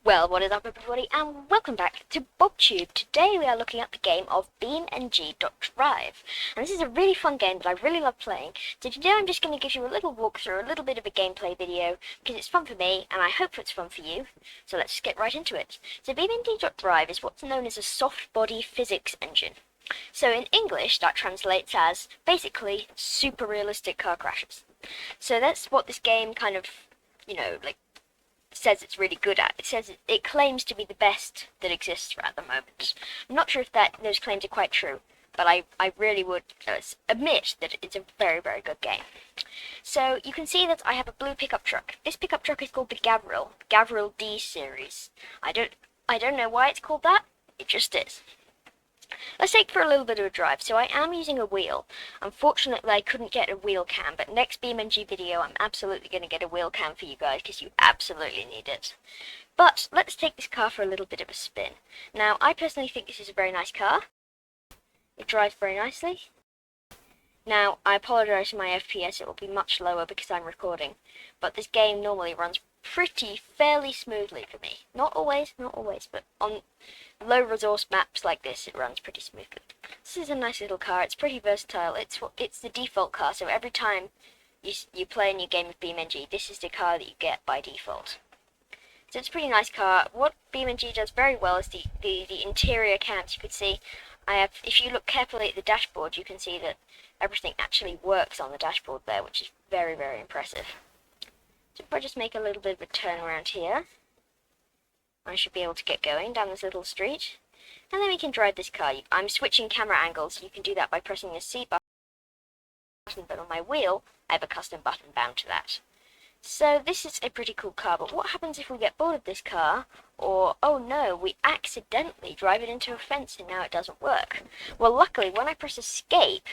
Well, what is up everybody, and welcome back to Bobtube. Today we are looking at the game of BeamNG.drive. And this is a really fun game that I really love playing. So today I'm just going to give you a little walkthrough, a little bit of a gameplay video, because it's fun for me, and I hope it's fun for you. So let's get right into it. So BeamNG.drive is what's known as a soft body physics engine. So in English that translates as, basically, super realistic car crashes. So that's what this game kind of, says it's really good at. It says it claims to be the best that exists at the moment. I'm not sure if those claims are quite true, but I really would admit that it's a very, very good game. So you can see that I have a blue pickup truck. This pickup truck is called the Gavril D series. I don't know why it's called that. It just is. Let's take for a little bit of a drive. So I am using a wheel. Unfortunately, I couldn't get a wheel cam, but next BeamNG video, I'm absolutely going to get a wheel cam for you guys, because you absolutely need it. But let's take this car for a little bit of a spin. Now, I personally think this is a very nice car. It drives very nicely. Now, I apologise for my FPS, it will be much lower because I'm recording, but this game normally runs fairly smoothly for me. Not always, but on low resource maps like this, it runs pretty smoothly. This is a nice little car. It's pretty versatile. It's the default car, so every time you play a new game of BeamNG, this is the car that you get by default. So it's a pretty nice car. What BeamNG does very well is the interior cams. You could see, if you look carefully at the dashboard, you can see that everything actually works on the dashboard there, which is very, very impressive. So if I just make a little bit of a turn around here, I should be able to get going down this little street, and then we can drive this car. I'm switching camera angles, you can do that by pressing the C button, but on my wheel, I have a custom button bound to that. So this is a pretty cool car, but what happens if we get bored of this car, or, oh no, we accidentally drive it into a fence and now it doesn't work? Well, luckily, when I press escape,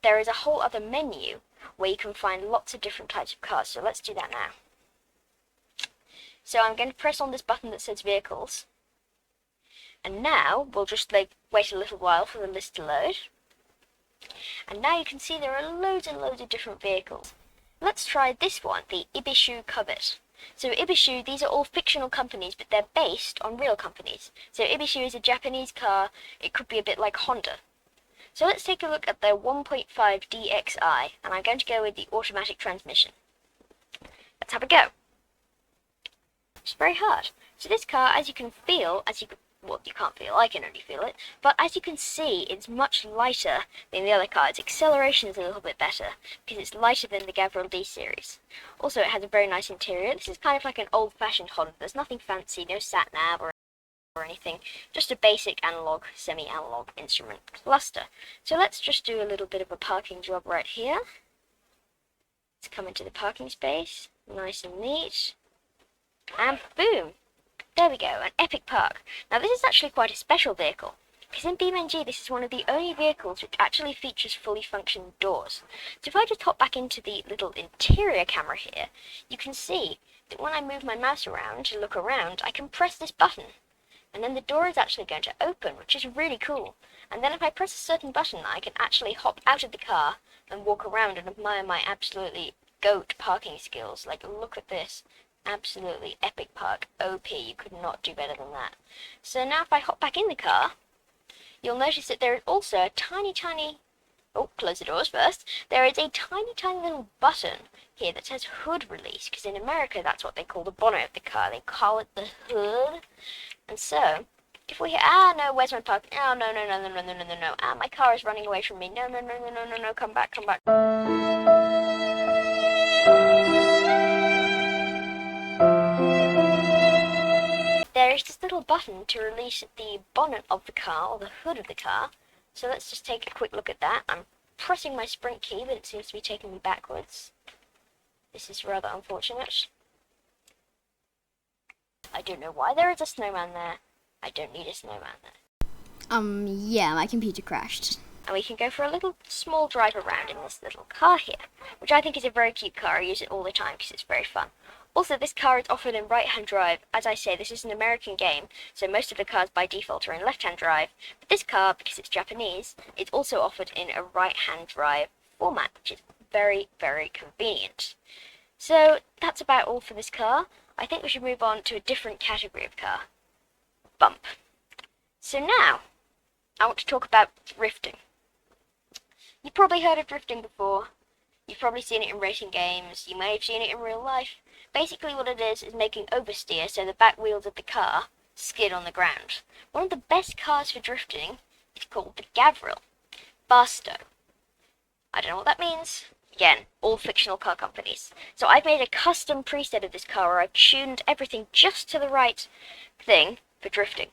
there is a whole other menu where you can find lots of different types of cars, so let's do that now. So I'm going to press on this button that says vehicles, and now we'll just wait a little while for the list to load, and now you can see there are loads and loads of different vehicles. Let's try this one, the Ibishu Covet. So Ibishu, these are all fictional companies, but they're based on real companies. So Ibishu is a Japanese car. It could be a bit like Honda. So let's take a look at their 1.5 DXi, and I'm going to go with the automatic transmission. Let's have a go. It's very hard. So this car, as you can feel, well, you can't feel, I can only feel it, but as you can see, it's much lighter than the other car. Its acceleration is a little bit better, because it's lighter than the Gavril D series. Also, it has a very nice interior. This is kind of like an old-fashioned Honda. There's nothing fancy, no sat-nav or anything, just a basic analog, semi-analog instrument cluster. So let's just do a little bit of a parking job right here. Let's come into the parking space, nice and neat. And boom! There we go, an epic park. Now this is actually quite a special vehicle, because in BeamNG this is one of the only vehicles which actually features fully functioning doors. So if I just hop back into the little interior camera here, you can see that when I move my mouse around to look around, I can press this button, and then the door is actually going to open, which is really cool. And then if I press a certain button, I can actually hop out of the car and walk around and admire my absolutely goat parking skills. Like, look at this. Absolutely epic park. OP. You could not do better than that. So now if I hop back in the car, you'll notice that there is also a tiny... Oh, close the doors first. There is a tiny little button here that says hood release, because in America that's what they call the bonnet of the car. They call it the hood. And so, if we hear, no, where's my park? Oh, no. My car is running away from me. No, come back. There is this little button to release the bonnet of the car, or the hood of the car. So let's just take a quick look at that. I'm pressing my sprint key, but it seems to be taking me backwards. This is rather unfortunate. I don't know why there is a snowman there. I don't need a snowman there. Yeah, my computer crashed. And we can go for a little small drive around in this little car here, which I think is a very cute car. I use it all the time because it's very fun. Also, this car is offered in right-hand drive. As I say, this is an American game, so most of the cars by default are in left-hand drive. But this car, because it's Japanese, is also offered in a right-hand drive format, which is very, very convenient. So that's about all for this car. I think we should move on to a different category of car. Bump. So now, I want to talk about drifting. You've probably heard of drifting before. You've probably seen it in racing games. You may have seen it in real life. Basically what it is making oversteer so the back wheels of the car skid on the ground. One of the best cars for drifting is called the Gavril. Barstow. I don't know what that means. Again, all fictional car companies. So I've made a custom preset of this car where I've tuned everything just to the right thing for drifting.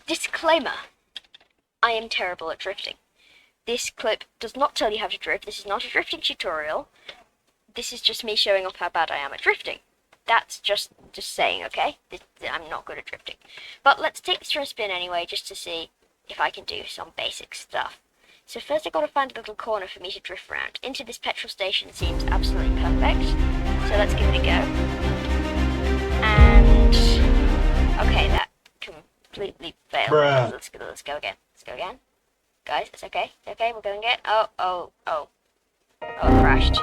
Disclaimer. I am terrible at drifting. This clip does not tell you how to drift. This is not a drifting tutorial. This is just me showing off how bad I am at drifting. That's just saying, okay? I'm not good at drifting. But let's take this for a spin anyway, just to see if I can do some basic stuff. So first I've got to find a little corner for me to drift around. Into this petrol station seems absolutely perfect. So let's give it a go. And okay, that completely failed. Let's go again. Let's go again. Guys, it's okay. It's okay, we're going again. Oh, it crashed.